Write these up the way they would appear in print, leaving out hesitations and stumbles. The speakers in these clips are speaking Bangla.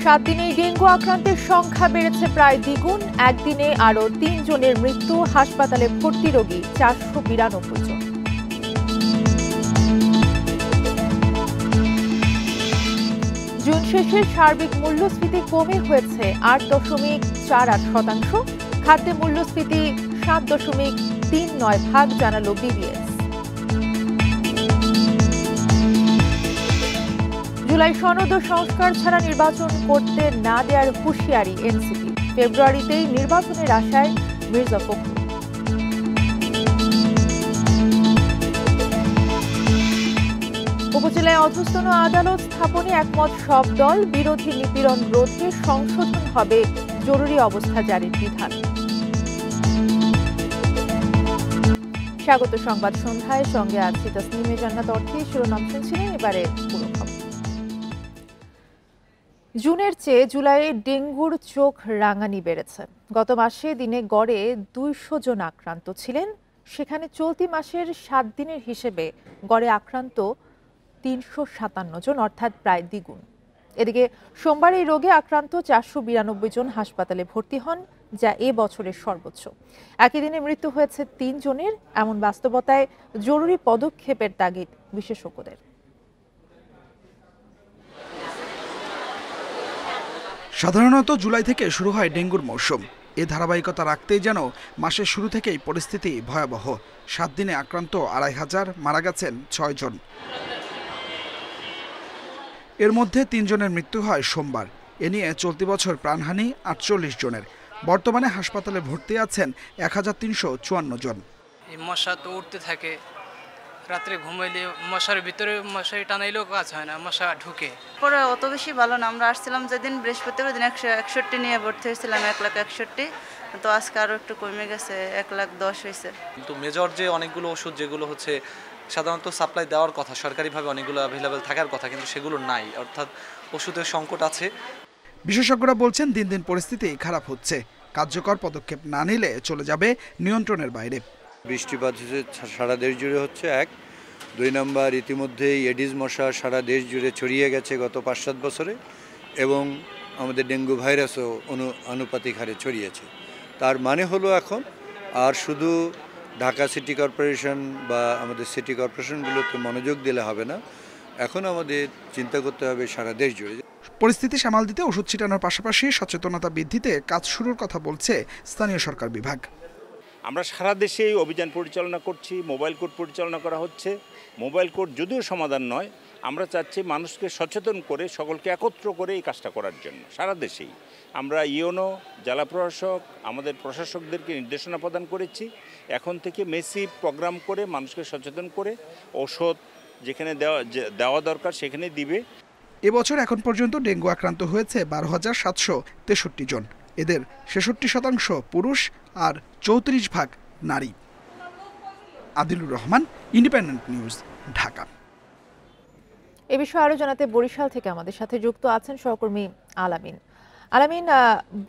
7 দিনেই ডেঙ্গু আক্রান্তের সংখ্যা বেড়েছে প্রায় দ্বিগুণ। একদিনে আরও 3 জনের মৃত্যু, হাসপাতালে ভর্তি রোগী 492 জন। জুন শেষে সার্বিক মূল্যস্ফীতি কমে হয়েছে 8.48%। খাদ্যে মূল্যস্ফীতি 7.39% জানালো বিবিএস। জুলাই সনদ ও সংস্কার ছাড়া নির্বাচন করতে না দেওয়ার হুঁশিয়ারি এনসিপি। ফেব্রুয়ারিতেই নির্বাচনের আশায় মির্জা ফখরুল। উপজেলায় অধস্তন আদালত স্থাপনে একমত সব দল। বিরোধী নিপীড়ন রোধে সংশোধন হবে জরুরি অবস্থা জারির বিধান। স্বাগত সংবাদ সন্ধ্যায়, সঙ্গে আছি তাসনিমে জান্নাত অর্থী। শিরোনাম শুনছিলেন, এবারে পুরো খবর। জুনের চেয়ে জুলাইয়ে ডেঙ্গুর চোখ রাঙানি বেড়েছে। গত মাসে দিনে গড়ে 200 জন আক্রান্ত ছিলেন, সেখানে চলতি মাসের 7 দিনের হিসেবে গড়ে আক্রান্ত 357 জন, অর্থাৎ প্রায় দ্বিগুণ। এদিকে সোমবার এই রোগে আক্রান্ত 492 জন হাসপাতালে ভর্তি হন, যা এ বছরের সর্বোচ্চ। একই দিনে মৃত্যু হয়েছে 3 জনের। এমন বাস্তবতায় জরুরি পদক্ষেপের তাগিদ বিশেষজ্ঞদের। সাধারণত জুলাই থেকে শুরু হয় ডেঙ্গুর মৌসুম। এ ধারাবাহিকতা রাখতেই যেন মাসের শুরু থেকেই পরিস্থিতি ভয়াবহ। 7 দিনে আক্রান্ত 2500, মারা গেছেন 6 জন। এর মধ্যে 3 জনের মৃত্যু হয় সোমবার। এ নিয়ে চলতি বছর প্রাণহানি 48 জনের। বর্তমানে হাসপাতালে ভর্তি আছেন 1354 জন। এই মশা তো উঠতে থাকে, রাত্রে ঘুমাইলে মশার ভিতরে মশারি টানাইলেও কাজ হয় না, মশা ঢুকে পরে। অত বেশি ভালো না। আমরা আসছিলাম যেদিন বৃহস্পতিবার দিন 161 নিয়ে ভর্তি হয়েছিলাম, 161,000। তো আজকে আরও একটু কমে গেছে, 110,000 হয়েছে। কিন্তু মেজর যে অনেকগুলো ওষুধ যেগুলো হচ্ছে সাধারণত সাপ্লাই দেওয়ার কথা, সরকারিভাবে অনেকগুলো অ্যাভেলেবেল থাকার কথা, কিন্তু সেগুলো নাই, অর্থাৎ ওষুধের সংকট আছে। বিশেষজ্ঞরা বলছেন দিন দিন পরিস্থিতি খারাপ হচ্ছে। কার্যকর পদক্ষেপ না নিলে চলে যাবে নিয়ন্ত্রণের বাইরে। বৃষ্টিপাত সারা দেশ জুড়ে হচ্ছে, 1। 2 নম্বর, ইতিমধ্যেই এডিস মশা সারা দেশ জুড়ে ছড়িয়ে গেছে গত 5-7 বছরে, এবং আমাদের ডেঙ্গু ভাইরাসও আনুপাতিক হারে ছড়িয়েছে। তার মানে হলো এখন আর শুধু ঢাকা সিটি কর্পোরেশন বা আমাদের সিটি কর্পোরেশনগুলোতে মনোযোগ দিলে হবে না, এখন আমাদের চিন্তা করতে হবে সারা দেশ জুড়ে। পরিস্থিতি সামাল দিতে ওষুধ ছিটানোর পাশাপাশি সচেতনতা বৃদ্ধিতে কাজ শুরুর কথা বলছে স্থানীয় সরকার বিভাগ। আমরা সারা দেশেই অভিযান পরিচালনা করছি, মোবাইল কোর্ট পরিচালনা করা হচ্ছে। মোবাইল কোর্ট যদিও সমাধান নয়, আমরা চাচ্ছি মানুষকে সচেতন করে সকলকে একত্র করে এই কাজটা করার জন্য। সারা দেশেই আমরা ইউনো, জেলা প্রশাসক, আমাদের প্রশাসকদেরকে নির্দেশনা প্রদান করেছি। এখন থেকে মেসিভ প্রোগ্রাম করে মানুষকে সচেতন করে ওষুধ যেখানে দেওয়া দরকার সেখানে দিবে। এবছর এখন পর্যন্ত ডেঙ্গু আক্রান্ত হয়েছে 12,763 জন। এদের 66% পুরুষ আর 34% নারী। Adilur Rahman, independent news, Dhaka. এ বিষয়ে আরো জানাতে বরিশাল থেকে আমাদের সাথে যুক্ত আছেন সহকর্মী আলামিন। আলামিন,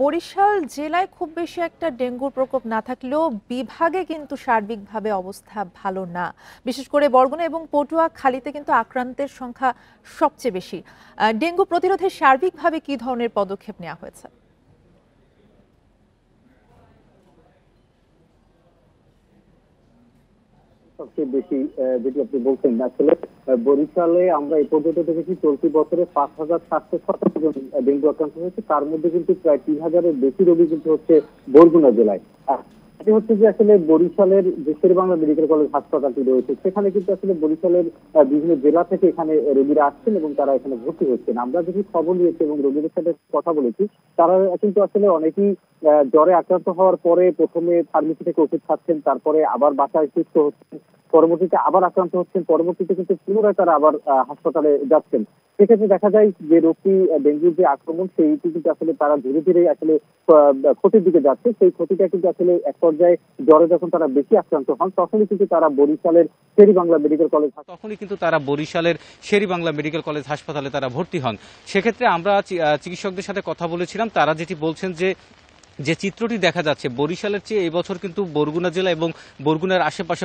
বরিশাল জেলায় খুব বেশি একটা ডেঙ্গুর প্রকোপ না থাকলেও বিভাগে কিন্তু সার্বিকভাবে অবস্থা ভালো না। বিশেষ করে বরগুনা এবং পটুয়াখালীতে কিন্তু আক্রান্তের সংখ্যা সবচেয়ে বেশি। ডেঙ্গু প্রতিরোধে সার্বিকভাবে কি ধরনের পদক্ষেপ নেওয়া হয়েছে? সবচেয়ে বেশি যেটি আপনি বলছেন, আসলে বরিশালে আমরা এই পর্যন্ত দেখেছি চলতি বছরে 5,717 জন ডেঙ্গু আক্রান্ত হয়েছে। তার মধ্যে কিন্তু প্রায় 3,000-এর বেশি রোগী কিন্তু হচ্ছে বরগুনা জেলায়। এটি হচ্ছে যে আসলে বরিশালের যে শেরেবাংলা মেডিকেল কলেজ হাসপাতালটি রয়েছে, সেখানে কিন্তু আসলে বরিশালের বিভিন্ন জেলা থেকে এখানে রোগীরা আসছেন এবং তারা এখানে ভর্তি হচ্ছেন। আমরা যদি খবর নিয়েছি এবং রোগীদের সাথে কথা বলেছি, তারা কিন্তু আসলে অনেকেই জ্বরে আক্রান্ত হওয়ার পরে প্রথমে ফার্মেসি থেকে ওষুধ খাচ্ছেন, তারপরে আবার বাসায় সুস্থ হচ্ছেন, পরবর্তীতে আবার আক্রান্ত হচ্ছেন, পরবর্তীতে কিন্তু পুনরায় তারা আবার হাসপাতালে যাচ্ছেন। সেক্ষেত্রে দেখা যায় যে রোগটি ডেঙ্গুর যে আক্রমণ, সেইটি কিন্তু আসলে তারা ধীরে ধীরে আসলে ক্ষতির দিকে যাচ্ছে। সেই ক্ষতিটা কিন্তু আসলে এক পর্যায়ে জ্বরে যখন তারা বেশি আক্রান্ত হন, তখনই কিন্তু তারা বরিশালের শেরেবাংলা মেডিকেল কলেজ হাসপাতালে তারা ভর্তি হন। সেক্ষেত্রে আমরা চিকিৎসকদের সাথে কথা বলেছিলাম, তারা যেটি বলছেন যে যে চিত্রটি দেখা যাচ্ছে বরিশালের চেয়ে এই বছর কিন্তু বরগুনা জেলা এবং বরগুনার আশেপাশে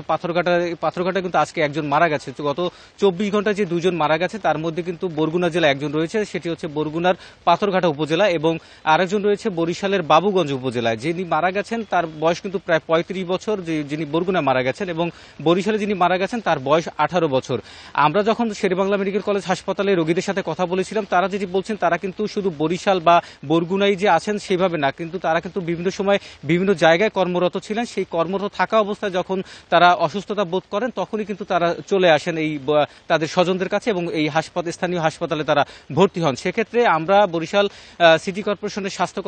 পাথরঘাটা কিন্তু আজকে একজন মারা গেছে। গত 24 ঘন্টায় যে 2 জন মারা গেছে তার মধ্যে কিন্তু বরগুনা জেলা একজন রয়েছে, সেটি হচ্ছে বরগুনার পাথরঘাটা উপজেলা, এবং আরেকজন রয়েছে বরিশালের বাবুগঞ্জ উপজেলায়। যিনি মারা গেছেন তার বয়স কিন্তু প্রায় 35 বছর, যিনি বরগুনায় মারা গেছেন, এবং বরিশালে যিনি মারা গেছেন তার বয়স 18 বছর। আমরা যখন শেরেবাংলা মেডিকেল কলেজ হাসপাতালে রোগীদের সাথে কথা বলেছিলাম, তারা যেটি বলছেন তারা কিন্তু শুধু বরিশাল বা বরগুনায় যে আছেন সেভাবে না, কিন্তু তারা কিন্তু বিভিন্ন সময় বিভিন্ন জায়গায় কর্মরত ছিলেন। সেই কর্মরত থাকা অবস্থায় যখন তারা অসুস্থতা বোধ করেন তখনই কিন্তু তারা চলে আসেন এই তাদের স্বজনদের কাছে এবং এই স্থানীয় হাসপাতালে তারা ভর্তি হন। সেক্ষেত্রে আমরা বরিশাল সিটি কর্পোরেশনের স্বাস্থ্য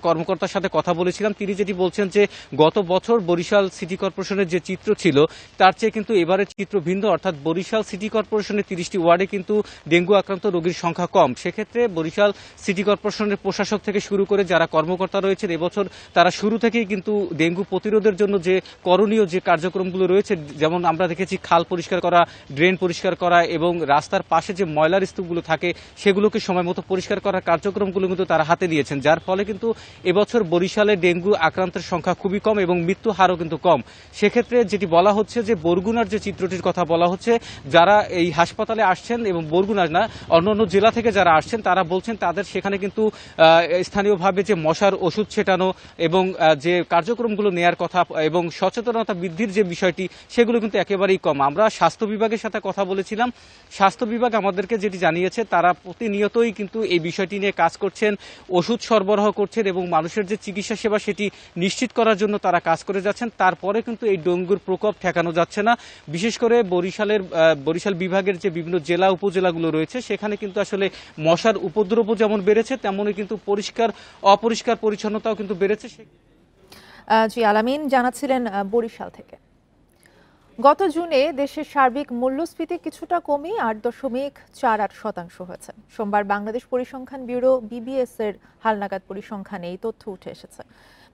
কর্মকর্তার সাথে কথা বলেছিলাম। তিনি যেটি বলছেন যে গত বছর বরিশাল সিটি কর্পোরেশনের যে চিত্র ছিল তার চেয়ে কিন্তু এবারের চিত্র ভিন্ন, অর্থাৎ বরিশাল সিটি কর্পোরেশনের 30টি ওয়ার্ডে কিন্তু ডেঙ্গু আক্রান্ত রোগীর সংখ্যা কম। সেক্ষেত্রে বরিশাল সিটি কর্পোরেশনের প্রশাসক থেকে শুরু করে যারা কর্মকর্তা রয়েছেন এবছর তারা শুরু থেকেই কিন্তু ডেঙ্গু প্রতিরোধের জন্য যে করণীয় যে কার্যক্রমগুলো রয়েছে, যেমন আমরা দেখেছি খাল পরিষ্কার করা, ড্রেন পরিষ্কার করা এবং রাস্তার পাশে যে ময়লার স্তূপগুলো থাকে সেগুলোকে সময় মতো পরিষ্কার করার কার্যক্রমগুলো কিন্তু তারা হাতে নিয়েছেন, যার ফলে কিন্তু এবছর বরিশালে ডেঙ্গু আক্রান্তের সংখ্যা খুবই কম এবং মৃত্যু হারও কিন্তু কম। সেক্ষেত্রে যেটি বলা হচ্ছে যে বরগুনার যে চিত্রটির কথা বলা হচ্ছে, যারা এই হাসপাতালে আসছেন এবং বরগুনার না অন্যান্য জেলা থেকে যারা আসছেন তারা বলছেন তাদের সেখানে কিন্তু স্থানীয়ভাবে যে মশার ওষুধ ছেটানো এবং যে কার্যক্রমগুলো নেয়ার কথা এবং সচেতনতা বৃদ্ধির যে বিষয়টি সেগুলো কিন্তু একেবারেই কম। আমরা স্বাস্থ্য বিভাগের সাথে কথা বলেছিলাম, স্বাস্থ্য বিভাগ আমাদেরকে যেটি জানিয়েছে তারা প্রতিনিয়তই কিন্তু এই বিষয়টি নিয়ে কাজ করছেন, ওষুধ সরবরাহ করছেন এবং মানুষের যে চিকিৎসা সেবা সেটি নিশ্চিত করার জন্য তারা কাজ করে যাচ্ছেন। তারপরে কিন্তু এই ডেঙ্গুর প্রকোপ ঠেকানো যাচ্ছে না। বিশেষ করে বরিশাল বিভাগের যে বিভিন্ন জেলা উপজেলাগুলো রয়েছে সেখানে কিন্তু আসলে মশার উপদ্রব যেমন বেড়েছে তেমনই কিন্তু অপরিষ্কার পরিচ্ছন্নতাও কিন্তু বেড়েছে। জি আলামিন জানাচ্ছিলেন বরিশাল থেকে। গত জুনে দেশের সার্বিক মূল্যস্ফীতি কিছুটা কমে 8.48% হয়েছে। সোমবার বাংলাদেশ পরিসংখ্যান ব্যুরো বিবিএস এর হালনাগাদ পরিসংখ্যানে এই তথ্য উঠে এসেছে।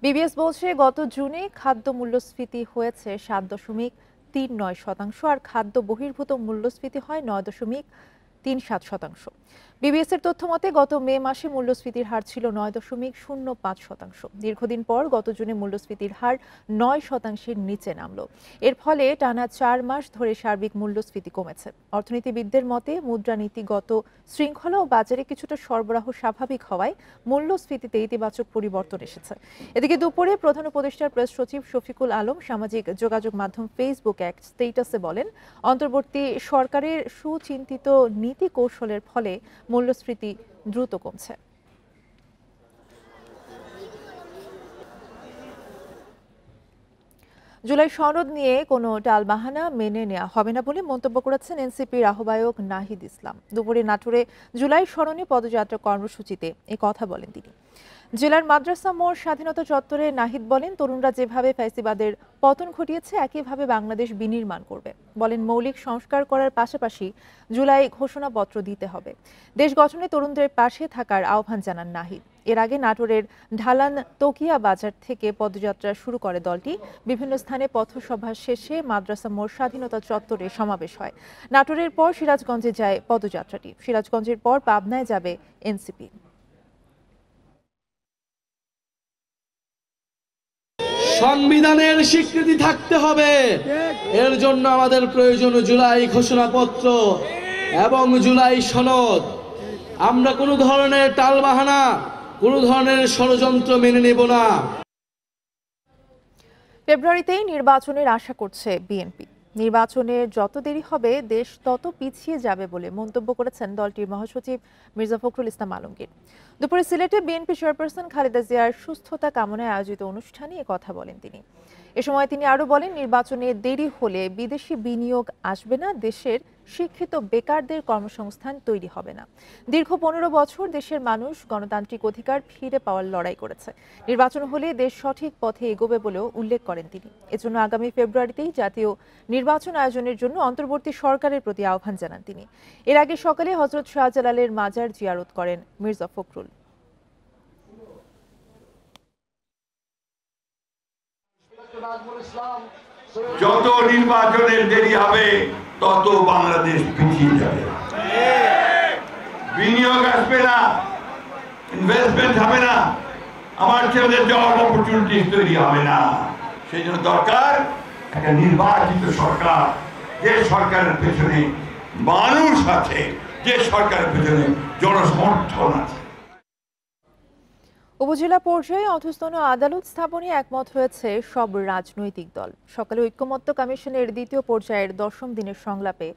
বিবিএস বলছে গত জুনে খাদ্য মূল্যস্ফীতি হয়েছে 7.39% আর খাদ্য বহির্ভূত মূল্যস্ফীতি হয় 9.37%। বিবিএস এর তথ্য মতে গত মে মাসে মূল্যস্ফীতির হার ছিল 9.05%। দীর্ঘদিন পর গত জুনে মূল্যস্ফীতির হার 9%-এর নিচে নামলো। এর ফলে টানা 4 মাস ধরে সার্বিক মূল্যস্ফীতি কমেছে। অর্থনীতিবিদদের মতে মুদ্রানীতিগত শৃঙ্খলা ও বাজারে কিছুটা সরবরাহ স্বাভাবিক হওয়ায় মূল্যস্ফীতিতে ইতিবাচক পরিবর্তন এসেছে। এদিকে দুপুরে প্রধান উপদেষ্টার প্রেস সচিব শফিকুল আলম সামাজিক যোগাযোগ মাধ্যম ফেসবুক এক স্ট্যাটাসে বলেন, অন্তর্বর্তী সরকারের সুচিন্তিত নীতি কৌশলের ফলে মূল্যস্ফীতি দ্রুত কমছে। জুলাই সনদ নিয়ে কোনো টালবাহানা মেনে নেওয়া হবে না বলে মন্তব্য করেছেন এনসিপির আহ্বায়ক নাহিদ ইসলাম। দুপুরে নাটোরে জুলাই স্মরণে পদযাত্রা কর্মসূচিতে এ কথা বলেন তিনি। জেলার মাদ্রাসা মোড় স্বাধীনতা চত্বরে নাহিদ বলেন, তরুণরা যেভাবে ফ্যাসিবাদের পতন ঘটিয়েছে একইভাবে বাংলাদেশ বিনির্মাণ করবে। বলেন, মৌলিক সংস্কার করার পাশাপাশি জুলাই ঘোষণাপত্র দিতে হবে। দেশ গঠনে তরুণদের পাশে থাকার আহ্বান জানান নাহিদ। এর আগে নাটোরের ঢালান তকিয়া বাজার থেকে পদযাত্রা শুরু করে দলটি। বিভিন্ন স্থানে পথসভা শেষে মাদ্রাসা মোড় স্বাধীনতা চত্বরে সমাবেশ হয়। নাটোরের পর সিরাজগঞ্জে যায় পদযাত্রাটি। সিরাজগঞ্জের পর পাবনায় যাবে এনসিপি। সংবিধানের স্বীকৃতি থাকতে হবে, এর জন্য আমাদের প্রয়োজন জুলাই ঘোষণাপত্র এবং জুলাই সনদ। আমরা কোনো ধরনের টালবাহানা, কোনো ধরনের ষড়যন্ত্র মেনে নেব না। ফেব্রুয়ারিতেই নির্বাচনের আশা করছে বিএনপি। নির্বাচনের যত দেরি হবে দেশ তত পিছিয়ে যাবে বলে মন্তব্য করেছেন দলটির মহাসচিব মির্জা ফখরুল ইসলাম আলমগীর। দুপুরে সিলেটে বিএনপি চেয়ারপারসন খালেদা জিয়ার সুস্থতা কামনায় আয়োজিত অনুষ্ঠানে এ কথা বলেন তিনি। এ সময় তিনি আরো বলেন, নির্বাচনে দেরি হলে বিদেশি বিনিয়োগ আসবে না, দেশের শিক্ষিত বেকারদের কর্মসংস্থান তৈরি হবে না। দীর্ঘ 15 বছর দেশের মানুষ গণতান্ত্রিক অধিকার ফিরে পাওয়ার লড়াই করেছে। নির্বাচন হলে দেশ সঠিক পথে এগোবে বলেও উল্লেখ করেন তিনি। এজন্য আগামী ফেব্রুয়ারিতেই জাতীয় নির্বাচন আয়োজনের জন্য অন্তর্বর্তী সরকারের প্রতি আহ্বান জানান তিনি। এর আগে সকালে হযরত শাহজালালের মাজার জিয়ারত করেন মির্জা ফখরুল। যত নির্বাচনের দেরি হবে তত বাংলাদেশ পিছিয়ে যাবে, বিনিয়োগ আসবে না, ইনভেস্টমেন্ট হবে না, আমার ছেলেদের জব অপরচুনিটি তৈরি হবে না। সেই জন্য দরকার একটা নির্বাচিত সরকার, যে সরকারের পেছনে মানুষ আছে, যে সরকারের পেছনে জনসমর্থন আছে। উপজেলা পর্যায়ে অধস্তন আদালত স্থাপনে একমত হয়েছে সব রাজনৈতিক দল। সকালে ঐক্যমত্য কমিশনের দ্বিতীয় পর্যায়ের 10ম দিনের সংলাপে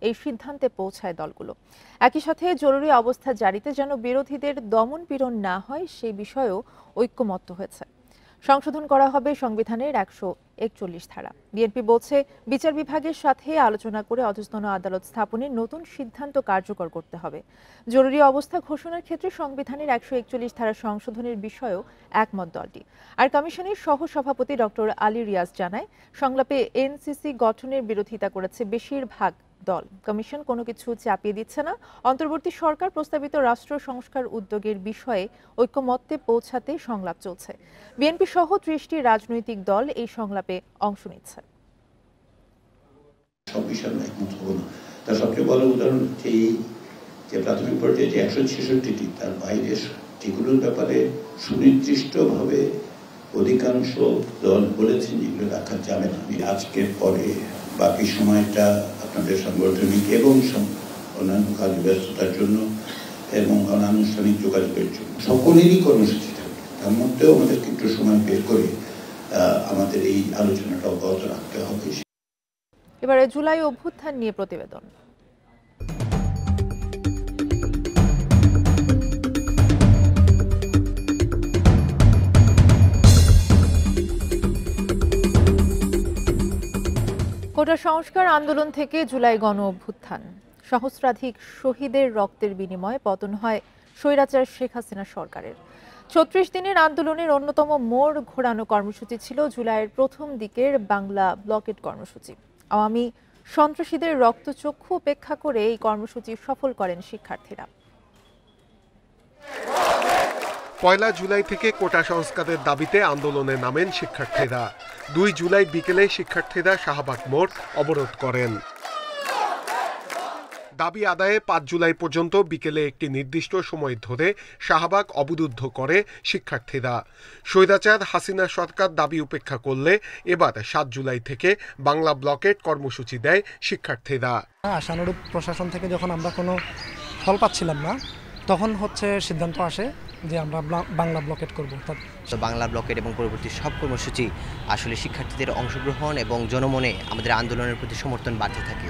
এই সিদ্ধান্তে পৌঁছায় দলগুলো। একই সাথে জরুরি অবস্থা জারিতে যেন বিরোধীদের দমন পীড়ন না হয় সেই বিষয়েও ঐক্যমত্য হয়েছে। সংশোধন করা হবে সংবিধানের 141 ধারা। বিএনপি বলছে বিচার বিভাগের সাথে আলোচনা করে অধস্তন আদালত স্থাপনের নতুন সিদ্ধান্ত কার্যকর করতে হবে। জরুরি অবস্থা ঘোষণার ক্ষেত্রে সংবিধানের 141 ধারা সংশোধনের বিষয়েও একমত দলটি। আর কমিশনের সহ সভাপতি ডক্টর আলী রিয়াজ জানায়, সংলাপে এনসিসি গঠনের বিরোধিতা করেছে বেশিরভাগ দল। কমিশন কোনো কিছু চাপিয়ে দিচ্ছে না। অন্তর্বর্তী সরকার প্রস্তাবিত রাষ্ট্র সংস্কার উদ্যোগের বিষয়ে ঐক্যমত্যে পৌঁছাতে সংলাপ চলছে। বিএনপি সহ 30টি রাজনৈতিক দল এই সংলাপে অংশ নিচ্ছে। সব বিষয়ে একমত হব না। তার সবচেয়ে বড় উদাহরণ হচ্ছে যে প্রাথমিক পর্যায়ে যে 166টি, তার বাইরে যেগুলোর ব্যাপারে সুনির্দিষ্টভাবে অধিকাংশ দল বলেছেন যেগুলো রাখা যাবে না। আজকের পরে বাকি সময়টা আপনাদের সাংগঠনিক এবং অন্যান্য কাজ ব্যস্ততার জন্য এবং অনানুষ্ঠানিক যোগাযোগের জন্য সকলেরই কর্মসূচি থাকবে। তার মধ্যেও আমাদেরকে একটু সময় বের করে আমাদের এই আলোচনাটা অব্যাহত রাখতে হবে। এবারে জুলাই অভ্যুত্থান নিয়ে প্রতিবেদন। কোটা সংস্কার আন্দোলন থেকে জুলাই গণ অভ্যুত্থান। সহস্রাধিক শহীদের রক্তের বিনিময়ে পতন হয় স্বৈরাচার শেখ হাসিনা সরকারের। 36 দিনের আন্দোলনের অন্যতম মোড় ঘোরানো কর্মসূচি ছিল জুলাইয়ের প্রথম দিকের বাংলা ব্লকেট কর্মসূচি। আওয়ামী সন্ত্রাসীদের রক্তচক্ষু উপেক্ষা করে এই কর্মসূচি সফল করেন শিক্ষার্থীরা। 1 জুলাই থেকে কোটা সংস্কারের দাবিতে আন্দোলনে নামেন শিক্ষার্থীরা। 2 জুলাই বিকেলে শিক্ষার্থীরা শাহবাগ মোড় অবরোধ করেন। দাবি আদায়ে 5 জুলাই পর্যন্ত বিকেলে একটি নির্দিষ্ট সময় ধরে শাহবাগ অবরুদ্ধ করে শিক্ষার্থীরা। স্বৈরাচার হাসিনা সরকার দাবি উপেক্ষা করলে এবার 7 জুলাই থেকে বাংলা ব্লকেট কর্মসূচি দেয় শিক্ষার্থীরা। আশানুরূপ প্রশাসন থেকে যখন আমরা কোনো ফল পাচ্ছিলাম না, তখন সিদ্ধান্ত আসে যে আমরা বাংলা ব্লকেট করব। তো বাংলা ব্লকেট এবং পরবর্তী সব কর্মসূচি আসলে শিক্ষার্থীদের অংশগ্রহণ এবং জনমনে আমাদের আন্দোলনের প্রতি সমর্থন বাড়তে থাকে।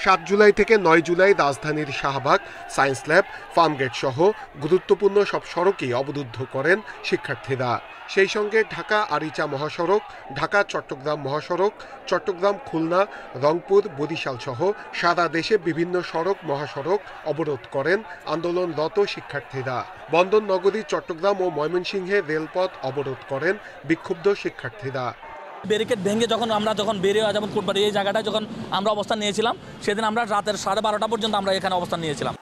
7 জুলাই থেকে 9 জুলাই রাজধানীর শাহবাগ, সায়েন্স ল্যাব, ফার্মগেট সহ গুরুত্বপূর্ণ সব সড়কই অবরুদ্ধ করেন শিক্ষার্থীরা। সেই সঙ্গে ঢাকা আরিচা মহাসড়ক, ঢাকা চট্টগ্রাম মহাসড়ক, চট্টগ্রাম খুলনা, রংপুর, বরিশাল সহ সারা দেশে বিভিন্ন সড়ক মহাসড়ক অবরোধ করেন আন্দোলনরত শিক্ষার্থীরা। বন্দর নগরী চট্টগ্রাম ও ময়মনসিংহে রেলপথ অবরোধ করেন বিক্ষুব্ধ শিক্ষার্থীরা। ব্যারিকেড ভেঙে যখন বেরিয়ে যেমন কোটবাড়ি এই জায়গাটায় যখন আমরা অবস্থান নিয়েছিলাম, সেদিন আমরা রাতের 12:30 পর্যন্ত আমরা এখানে অবস্থান নিয়েছিলাম।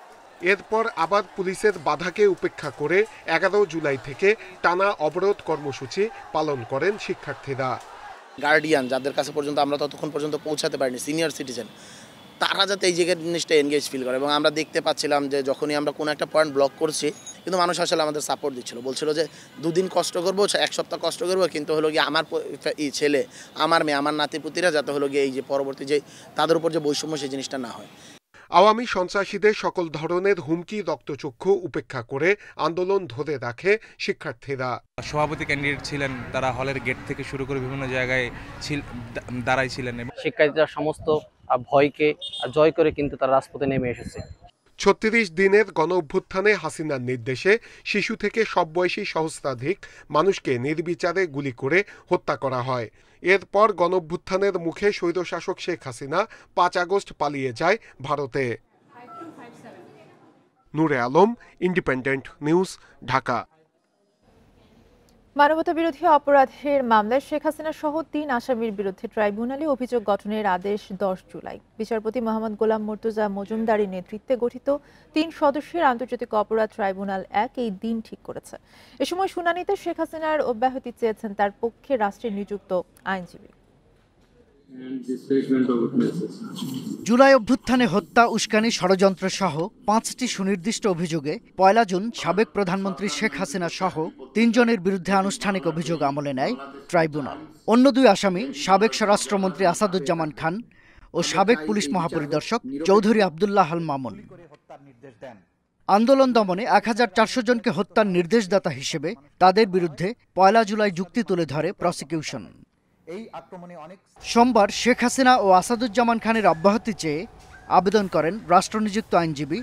এরপর আবার পুলিশের বাধাকে উপেক্ষা করে 11 জুলাই থেকে টানা অবরোধ কর্মসূচি পালন করেন শিক্ষার্থীরা। গার্ডিয়ান যাদের কাছে পর্যন্ত আমরা ততক্ষণ পর্যন্ত পৌঁছাতে পারিনি, সিনিয়র সিটিজেন, তারা যাতে এই জায়গার জিনিসটা এনগেজ ফিল করে। এবং আমরা দেখতে পাচ্ছিলাম যে যখনই আমরা কোনো একটা পয়েন্ট ব্লক করছি, কিন্তু মানুষ আসলে আমাদের সাপোর্ট দিচ্ছিল, বলছিল যে 2 দিন কষ্ট করবো, 1 সপ্তাহ কষ্ট করবো, কিন্তু হলো গিয়ে আমার ছেলে, আমার মেয়ে, আমার নাতিপুতিরা যাতে হলো গিয়ে এই যে পরবর্তী যে তাদের উপর যে বৈষম্য সেই জিনিসটা না হয়। আওয়ামী সন্ত্রাসীদের সকল ধরনের হুমকি রক্তচক্ষু উপেক্ষা করে আন্দোলন ধরে রাখে শিক্ষার্থীরা। সভাপতি ক্যান্ডিডেট ছিলেন, তারা হলের গেট থেকে শুরু করে বিভিন্ন জায়গায় দাঁড়াইছিলেন। শিক্ষার্থীরা সমস্ত ভয়কে জয় করে কিন্তু তারা রাজপথে নেমে এসেছে। 36 দিনের গণঅভ্যুত্থানে হাসিনার নির্দেশে শিশু থেকে সব বয়সী সহস্রাধিক মানুষকে নির্বিচারে গুলি করে হত্যা করা হয়। এরপর গণঅভ্যুত্থানের মুখে স্বৈরশাসক শেখ হাসিনা 5 আগস্ট পালিয়ে যায় ভারতে। নূরে আলম, ইন্ডিপেন্ডেন্ট নিউজ, ঢাকা। মানবতাবিরোধী অপরাধের মামলায় শেখ হাসিনা সহ 3 আসামির বিরুদ্ধে ট্রাইব্যুনালে অভিযোগ গঠনের আদেশ 10 জুলাই। বিচারপতি মোহাম্মদ গোলাম মুর্তজা মজুমদারের নেতৃত্বে গঠিত 3 সদস্যের আন্তর্জাতিক অপরাধ ট্রাইব্যুনাল 1 এই দিন ঠিক করেছে। এ সময় শুনানিতে শেখ হাসিনার অব্যাহতি চেয়েছেন তার পক্ষে রাষ্ট্রের নিযুক্ত আইনজীবী। জুলাই অভ্যুত্থানে হত্যা, উস্কানি, ষড়যন্ত্র সহ 5টি সুনির্দিষ্ট অভিযোগে 1 জুন সাবেক প্রধানমন্ত্রী শেখ হাসিনা সহ 3 জনের বিরুদ্ধে আনুষ্ঠানিক অভিযোগ আমলে নেয় ট্রাইব্যুনাল। অন্য 2 আসামি সাবেক স্বরাষ্ট্রমন্ত্রী আসাদুজ্জামান খান ও সাবেক পুলিশ মহাপরিদর্শক চৌধুরী আব্দুল্লাহ আল মামুন। আন্দোলন দমনে 1400 জনকে হত্যার নির্দেশদাতা হিসেবে তাদের বিরুদ্ধে 1 জুলাই যুক্তি তুলে ধরে প্রসিকিউশন। সোমবার শেখ হাসিনা ও আসাদুজ্জামান খানের অব্যাহতি চেয়ে আবেদন করেন রাষ্ট্রনিযুক্ত আইনজীবী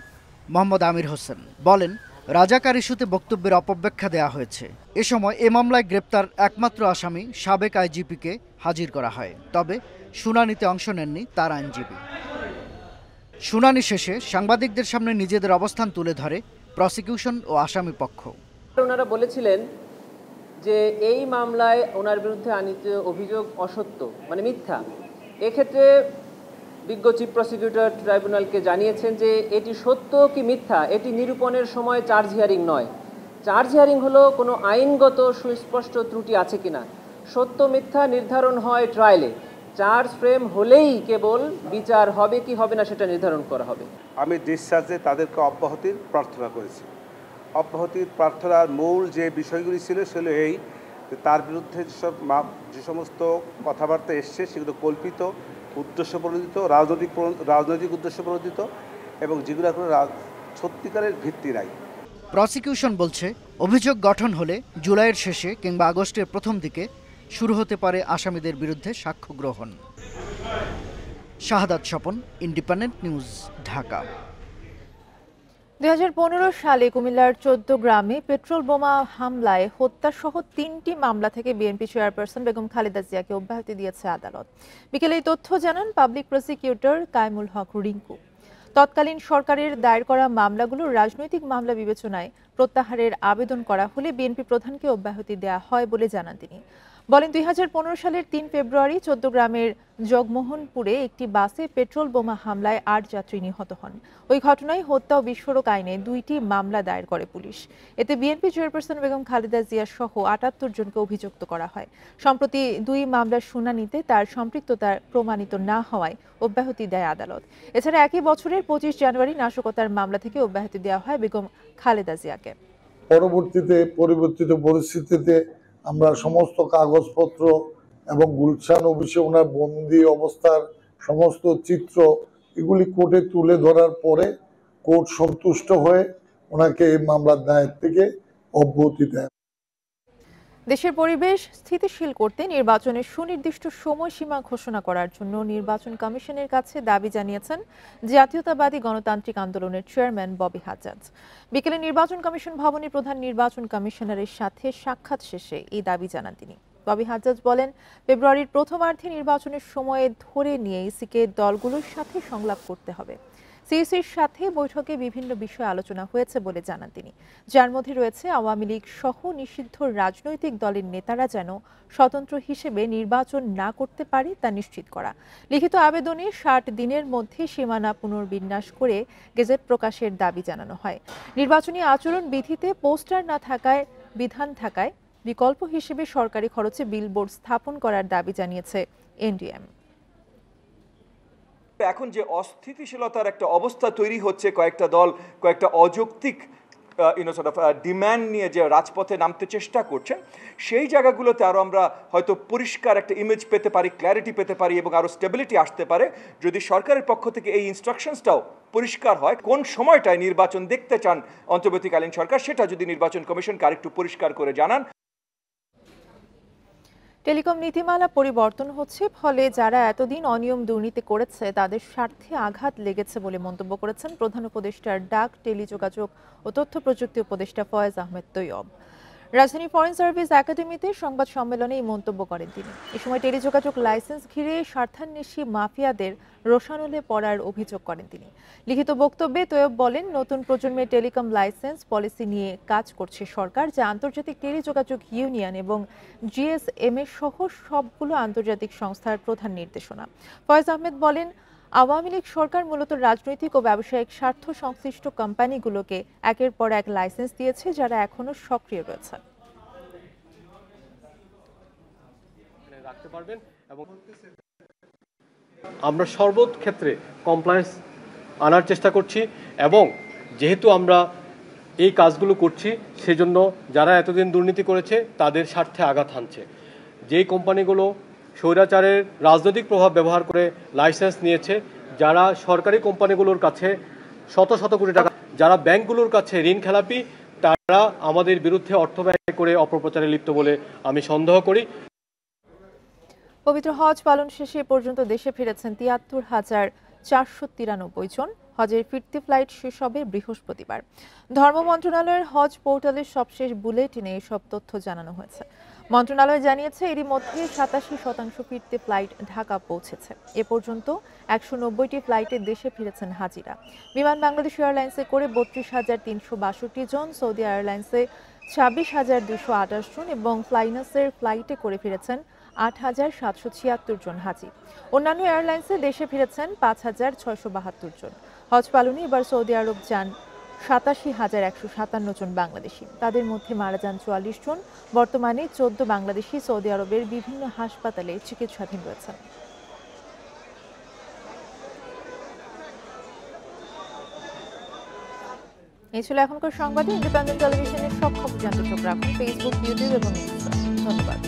মোহাম্মদ আমির হোসেন। বলেন, রাজাকার ইস্যুতে বক্তব্যের অপব্যাখ্যা দেয়া হয়েছে। এ সময় এ মামলায় গ্রেপ্তার একমাত্র আসামি সাবেক আইজিপিকে হাজির করা হয়, তবে শুনানিতে অংশ নেননি তার আইনজীবী। শুনানি শেষে সাংবাদিকদের সামনে নিজেদের অবস্থান তুলে ধরে প্রসিকিউশন ও আসামি পক্ষ। ওনারা বলেছিলেন যে এই মামলায় ওনার বিরুদ্ধে আনিত অভিযোগ অসত্য, মানে মিথ্যা। এক্ষেত্রে বিজ্ঞ চিফ প্রসিকিউটর ট্রাইব্যুনালকে জানিয়েছেন যে এটি সত্য কি মিথ্যা এটি নিরূপণের সময় চার্জ হিয়ারিং নয়। চার্জ হিয়ারিং হলো কোনো আইনগত সুস্পষ্ট ত্রুটি আছে কিনা। সত্য মিথ্যা নির্ধারণ হয় ট্রায়ালে। চার্জ ফ্রেম হলেই কেবল বিচার হবে কি হবে না সেটা নির্ধারণ করা হবে। আমি ডিসচার্জে তাদেরকে অব্যাহতির প্রার্থনা করেছি। অব্যাহতির প্রার্থনার মূল যে বিষয়গুলি ছিল সেগুলো এই যে তার বিরুদ্ধে যে সমস্ত কথাবার্তা এসছে সেগুলো কল্পিত, উদ্দেশ্যপ্রণোদিত, রাজনৈতিক উদ্দেশ্যপ্রণোদিত এবং যেগুলো কোনো সত্যিকারের ভিত্তি নাই। প্রসিকিউশন বলছে, অভিযোগ গঠন হলে জুলাইয়ের শেষে কিংবা আগস্টের প্রথম দিকে শুরু হতে পারে আসামিদের বিরুদ্ধে সাক্ষ্য গ্রহণ। শাহাদাত স্বপন, ইন্ডিপেন্ডেন্ট নিউজ, ঢাকা। 2015 সালে কুমিল্লার 14 গ্রামে পেট্রোল বোমা হামলায় হত্যাসহ 3টি মামলা থেকে বিএনপি চেয়ারপারসন বেগম খালেদা জিয়াকে অব্যাহতি দিয়েছে আদালত। বিকেলে এই তথ্য জানান পাবলিক প্রসিকিউটর কায়মুল হক রিঙ্কু। তৎকালীন সরকারের দায়ের করা মামলাগুলো রাজনৈতিক মামলা বিবেচনায় প্রত্যাহারের আবেদন করা হলে বিএনপি প্রধানকে অব্যাহতি দেওয়া হয় বলে জানান তিনি। বলেন, 2015 সালের 3 ফেব্রুয়ারি 14 গ্রামের জগমোহনপুরে একটি বাসে পেট্রোল বোমা হামলায় 8 যাত্রী নিহত হন। ওই ঘটনায় হত্যা ও বিস্ফোরক আইনে 2টি মামলা দায়ের করে পুলিশ। এতে বিএনপি চেয়ারপারসন বেগম খালেদা জিয়া সহ 78 জনকে অভিযুক্ত করা হয়। সম্প্রতি 2 মামলার শুনানিতে তার সম্পৃক্ততা প্রমাণিত না হওয়ায় অব্যাহতি দেয় আদালত। এছাড়া একই বছরের 25 জানুয়ারি নাশকতার মামলা থেকে অব্যাহতি দেওয়া হয় বেগম খালেদা জিয়াকে। পরিবর্তিত পরিস্থিতিতে আমরা সমস্ত কাগজপত্র এবং গুলশান অফিসে ওনার বন্দি অবস্থার সমস্ত চিত্র এগুলি কোর্টে তুলে ধরার পরে কোর্ট সন্তুষ্ট হয়ে ওনাকে এই মামলার দায়ের থেকে অব্যাহতি দেয়। দেশের পরিবেশ স্থিতিশীল করতে নির্বাচনের সুনির্দিষ্ট সময়সীমা ঘোষণা করার জন্য নির্বাচন কমিশনের কাছে দাবি জানিয়েছেন জাতীয়তাবাদী গণতান্ত্রিক আন্দোলনের চেয়ারম্যান ববি হাজ্জাজ। বিকেলে নির্বাচন কমিশন ভবনে প্রধান নির্বাচন কমিশনারের সাথে সাক্ষাৎ শেষে এই দাবি জানান তিনি। ববি হাজ্জাজ বলেন, ফেব্রুয়ারির প্রথমার্ধে নির্বাচনের সময়ে ধরে নিয়ে ইসিকে দলগুলোর সাথে সংলাপ করতে হবে। সিইসির সাথে বৈঠকে বিভিন্ন বিষয়ে আলোচনা হয়েছে বলে জানান তিনি, যার মধ্যে রয়েছে আওয়ামী লীগ সহ নিষিদ্ধ রাজনৈতিক দলের নেতারা যেন স্বতন্ত্র হিসেবে নির্বাচন না করতে পারে তা নিশ্চিত করা। লিখিত আবেদনে 60 দিনের মধ্যে সীমানা পুনর্বিন্যাস করে গেজেট প্রকাশের দাবি জানানো হয়। নির্বাচনী আচরণ বিধিতে পোস্টার না থাকায় বিধান থাকায় বিকল্প হিসেবে সরকারি খরচে বিলবোর্ড স্থাপন করার দাবি জানিয়েছে এনডিএম। এখন যে অস্থিতিশীলতার একটা অবস্থা তৈরি হচ্ছে, কয়েকটা দল কয়েকটা অযৌক্তিক ডিম্যান্ড নিয়ে যে রাজপথে নামতে চেষ্টা করছেন, সেই জায়গাগুলোতে আরও আমরা হয়তো পরিষ্কার একটা ইমেজ পেতে পারি, ক্ল্যারিটি পেতে পারি এবং আরও স্টেবিলিটি আসতে পারে যদি সরকারের পক্ষ থেকে এই ইনস্ট্রাকশনসটাও পরিষ্কার হয়। কোন সময়টায় নির্বাচন দেখতে চান অন্তর্বর্তীকালীন সরকার, সেটা যদি নির্বাচন কমিশনকে আরেকটু পরিষ্কার করে জানান। টেলিকম নীতিমালা পরিবর্তন হচ্ছে, ফলে যারা এতদিন অনিয়ম দুর্নীতি করেছে তাদের স্বার্থে আঘাত লেগেছে বলে মন্তব্য করেছেন প্রধান উপদেষ্টার ডাক, টেলিযোগাযোগ ও তথ্য প্রযুক্তি উপদেষ্টা ফয়েজ আহমেদ তৈয়ব। রাজধানী ফরেন সার্ভিস একাডেমিতে সংবাদ সম্মেলনে এই মন্তব্য করেন তিনি। এ সময় টেলিযোগাযোগ লাইসেন্স ঘিরে স্বার্থান্বেষী মাফিয়াদের রোষানলে পড়ার অভিযোগ করেন তিনি। লিখিত বক্তব্যে তৈয়ব বলেন, নতুন প্রজন্মের টেলিকম লাইসেন্স পলিসি নিয়ে কাজ করছে সরকার, যা আন্তর্জাতিক টেলিযোগাযোগ ইউনিয়ন এবং জিএসএমএ সহ সবগুলো আন্তর্জাতিক সংস্থার প্রধান নির্দেশনা। ফয়েজ আহমেদ বলেন, আওয়ামী লীগ সরকার মূলত রাজনৈতিক ও ব্যবসায়িক স্বার্থ সংশ্লিষ্ট কোম্পানিগুলোকে একের পর এক লাইসেন্স দিয়েছে, যারা এখনো সক্রিয় রয়েছে। রাখতে পারবেন এবং আমরা সর্বক্ষেত্রে কমপ্লায়েন্স আনার চেষ্টা করছি এবং যেহেতু আমরা এই কাজগুলো করছি সেজন্য যারা এতদিন দুর্নীতি করেছে তাদের স্বার্থে আঘাত হানছে। যেই কোম্পানিগুলো স্বৈরাচারের রাজনৈতিক প্রভাব ব্যবহার করে লাইসেন্স নিয়েছে, যারা সরকারি কোম্পানিগুলোর কাছে শত শত কোটি টাকা, যারা ব্যাংকগুলোর কাছে ঋণ খেলাপি, তারা আমাদের বিরুদ্ধে অর্থ ব্যয় করে অপপ্রচারে লিপ্ত বলে আমি সন্দেহ করি। পবিত্র হজ পালন শেষে পর্যন্ত দেশে ফিরেছেন ৭৩,৪৯৩ জন। হজের ফিরতি ফ্লাইট শেষ হবে বৃহস্পতিবার। ধর্ম মন্ত্রণালয়ের হজ পোর্টালের সবশেষ বুলেটিনে এসব তথ্য জানানো হয়েছে। মন্ত্রণালয় জানিয়েছে এরই মধ্যে ৮৭% ফিরতি ফ্লাইট ঢাকা পৌঁছেছে। এ পর্যন্ত ১৯০টি ফ্লাইটে দেশে ফিরেছেন হাজিরা। বিমান বাংলাদেশ এয়ারলাইন্সে করে ৩২,৩৬২ জন, সৌদি এয়ারলাইন্সে ২৬,২২৮ জন এবং ফ্লাইনাসের ফ্লাইটে করে ফিরেছেন ৮,৭৭৬ জন হাজি। অন্যান্য এয়ারলাইন্সে দেশে ফিরেছেন ৫,৬৭২ জন। হজ পালনে এবার সৌদি আরব যান ৮৭,১৫৭ জন বাংলাদেশি। তাদের মধ্যে মারা যান ৪৪ জন। বর্তমানে ১৪ বাংলাদেশি সৌদি আরবের বিভিন্ন হাসপাতালে চিকিৎসাধীন রয়েছেন। এই ছিল এখনকার সংবাদে। ইন্ডিপেন্ডেন্ট টেলিভিশনের সব খবর জানতে চোখ রাখুন ফেসবুক, ইউটিউব এবং ইনস্টাগ্রাম। ধন্যবাদ।